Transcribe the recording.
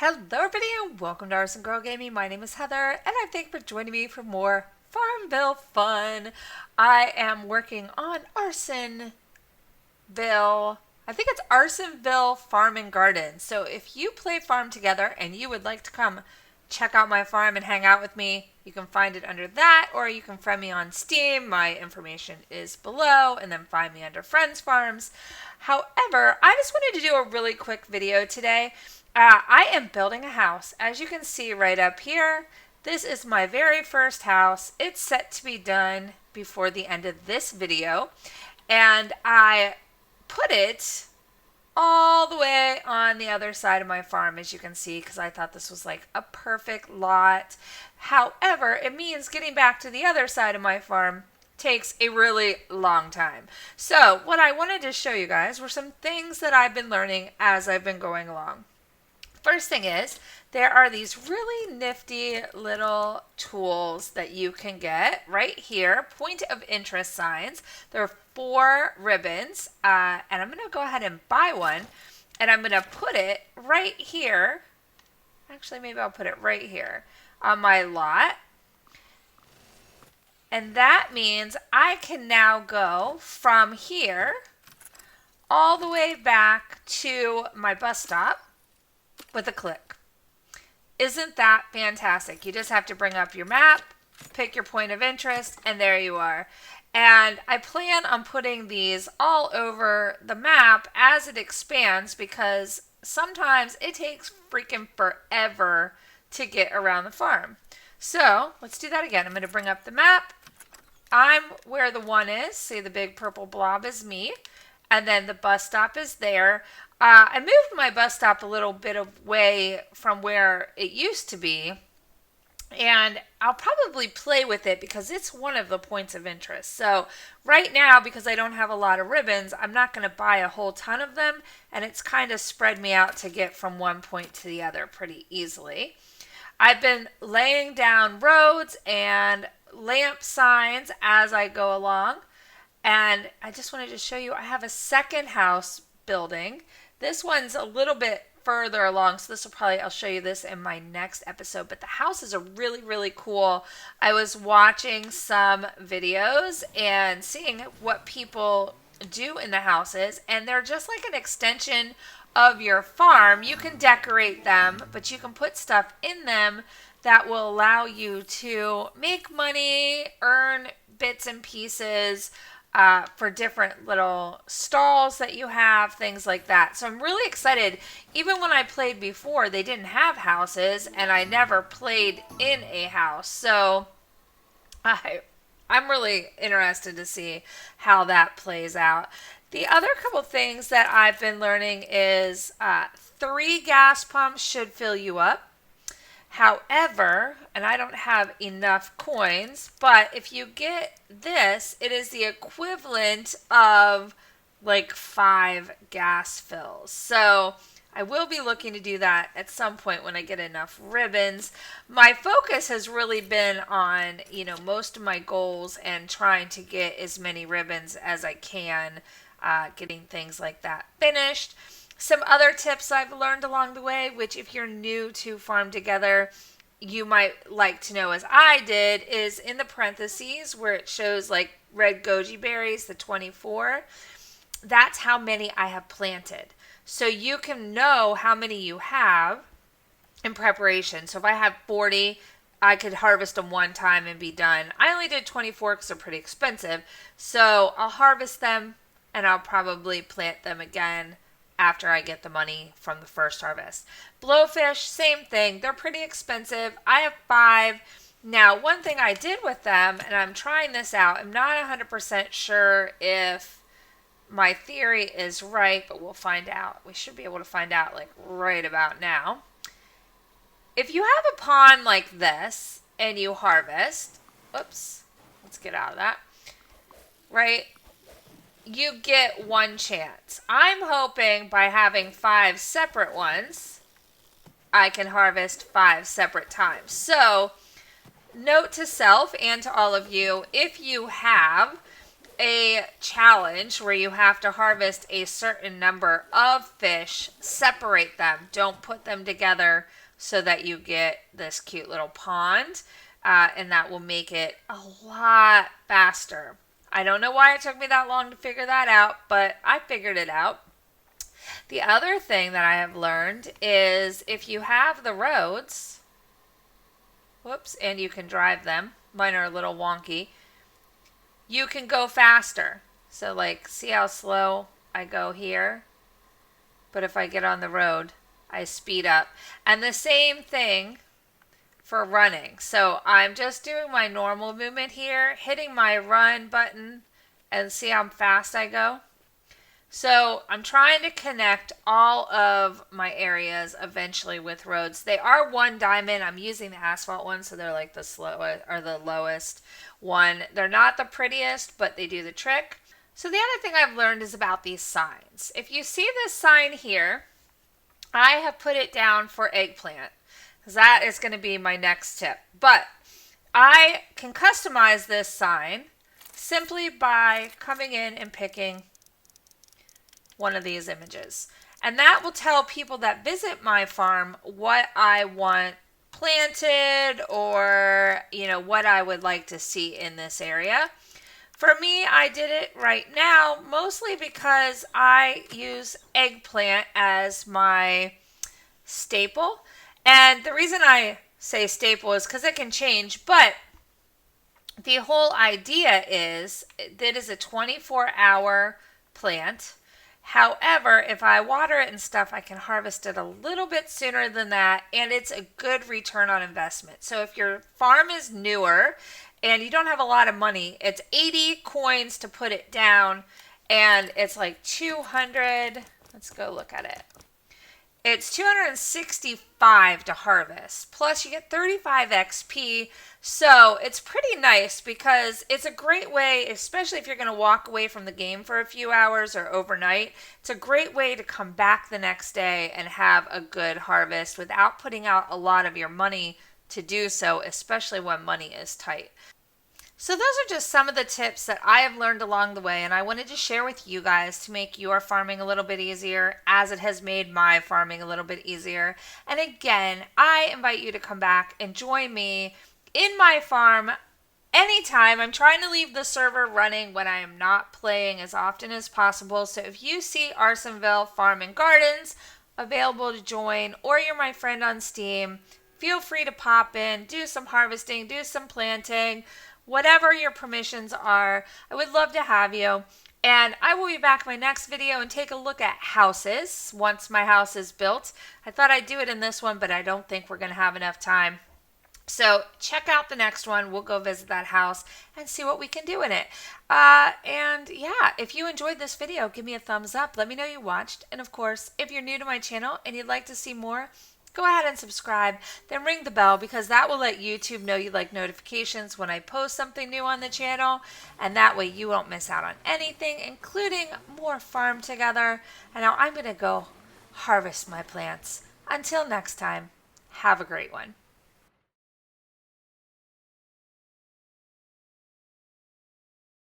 Hello everybody and welcome to ArsenGirl Gaming. My name is Heather and I thank you for joining me for more Farmville fun. I am working on Arsenville. I think it's Arsenville Farm and Garden. So if you play farm together and you would like to come check out my farm and hang out with me, you can find it under that, or you can friend me on Steam. My information is below, and then find me under Friends Farms. However, I just wanted to do a really quick video today. I am building a house. As you can see right up here, this is my very first house. It's set to be done before the end of this video, and I put it all the way on the other side of my farm, as you can see, because I thought this was like a perfect lot. However, it means getting back to the other side of my farm takes a really long time. So what I wanted to show you guys were some things that I've been learning as I've been going along. First thing is, there are these really nifty little tools that you can get right here, point of interest signs. There are 4 ribbons, and I'm going to go ahead and buy one, and I'm going to put it right here. Actually, maybe I'll put it right here on my lot. And that means I can now go from here all the way back to my bus stop with a click. Isn't that fantastic? You just have to bring up your map, pick your point of interest, and there you are. And I plan on putting these all over the map as it expands, because sometimes it takes freaking forever to get around the farm. So let's do that again. I'm going to bring up the map. I'm where the 1 is. See, the big purple blob is me. And then the bus stop is there. I moved my bus stop a little bit away from where it used to be, and I'll probably play with it because it's one of the points of interest. So right now, because I don't have a lot of ribbons, I'm not going to buy a whole ton of them, and it's kind of spread me out to get from one point to the other pretty easily. I've been laying down roads and lamp signs as I go along, and I just wanted to show you I have a second house building. This one's a little bit further along, so I'll show you this in my next episode, but the houses are really, really cool. I was watching some videos and seeing what people do in the houses, and they're just like an extension of your farm. You can decorate them, but you can put stuff in them that will allow you to make money, earn bits and pieces, for different little stalls that you have, things like that. So I'm really excited. Even when I played before, they didn't have houses, and I never played in a house. So I'm really interested to see how that plays out. The other couple things that I've been learning is 3 gas pumps should fill you up. However, and I don't have enough coins, but if you get this, it is the equivalent of like 5 gas fills. So I will be looking to do that at some point when I get enough ribbons. My focus has really been on, most of my goals and trying to get as many ribbons as I can, getting things like that finished. Some other tips I've learned along the way, which if you're new to Farm Together, you might like to know as I did, is in the parentheses where it shows like red goji berries, the 24, that's how many I have planted. So you can know how many you have in preparation. So if I have 40, I could harvest them one time and be done. I only did 24 because they're pretty expensive. So I'll harvest them and I'll probably plant them again after I get the money from the first harvest. Blowfish, same thing. They're pretty expensive. I have 5. Now, one thing I did with them, and I'm trying this out, I'm not 100% sure if my theory is right, but we'll find out. We should be able to find out like right about now. If you have a pond like this and you harvest, oops, let's get out of that, right? You get 1 chance. I'm hoping by having 5 separate ones, I can harvest 5 separate times. So, note to self and to all of you, if you have a challenge where you have to harvest a certain number of fish, separate them, don't put them together so that you get this cute little pond, and that will make it a lot faster. I don't know why it took me that long to figure that out, but I figured it out. The other thing that I have learned is if you have the roads, whoops, and you can drive them, mine are a little wonky, you can go faster. So like, see how slow I go here? But if I get on the road, I speed up. And the same thing for running. So I'm just doing my normal movement here, hitting my run button, and see how fast I go. So I'm trying to connect all of my areas eventually with roads. They are one diamond. I'm using the asphalt one, so they're like the slowest or the lowest one. They're not the prettiest, but they do the trick. So the other thing I've learned is about these signs. If you see this sign here, I have put it down for eggplant, because that is going to be my next tip. But I can customize this sign simply by coming in and picking one of these images. And that will tell people that visit my farm what I want planted, or, you know, what I would like to see in this area. For me, I did it right now mostly because I use eggplant as my staple. And the reason I say staple is because it can change, but the whole idea is that it is a 24-hour plant. However, if I water it and stuff, I can harvest it a little bit sooner than that, and it's a good return on investment. So if your farm is newer and you don't have a lot of money, it's 80 coins to put it down, and it's like 200. Let's go look at it. It's 265 to harvest. Plus you get 35 XP. So it's pretty nice because it's a great way, especially if you're going to walk away from the game for a few hours or overnight. It's a great way to come back the next day and have a good harvest without putting out a lot of your money to do so, especially when money is tight. So those are just some of the tips that I have learned along the way, and I wanted to share with you guys to make your farming a little bit easier, as it has made my farming a little bit easier. And again, I invite you to come back and join me in my farm anytime. I'm trying to leave the server running when I am not playing as often as possible. So if you see ArsenGirl Farm and Gardens available to join, or you're my friend on Steam, feel free to pop in, do some harvesting, do some planting, whatever your permissions are. I would love to have you. And I will be back in my next video and take a look at houses once my house is built. I thought I'd do it in this one, but I don't think we're going to have enough time. So check out the next one. We'll go visit that house and see what we can do in it. And yeah, if you enjoyed this video, give me a thumbs up. Let me know you watched. And of course, if you're new to my channel and you'd like to see more, go ahead and subscribe. Then ring the bell, because that will let YouTube know you like notifications when I post something new on the channel. And that way you won't miss out on anything, including more farm together. And now I'm going to go harvest my plants. Until next time, have a great one.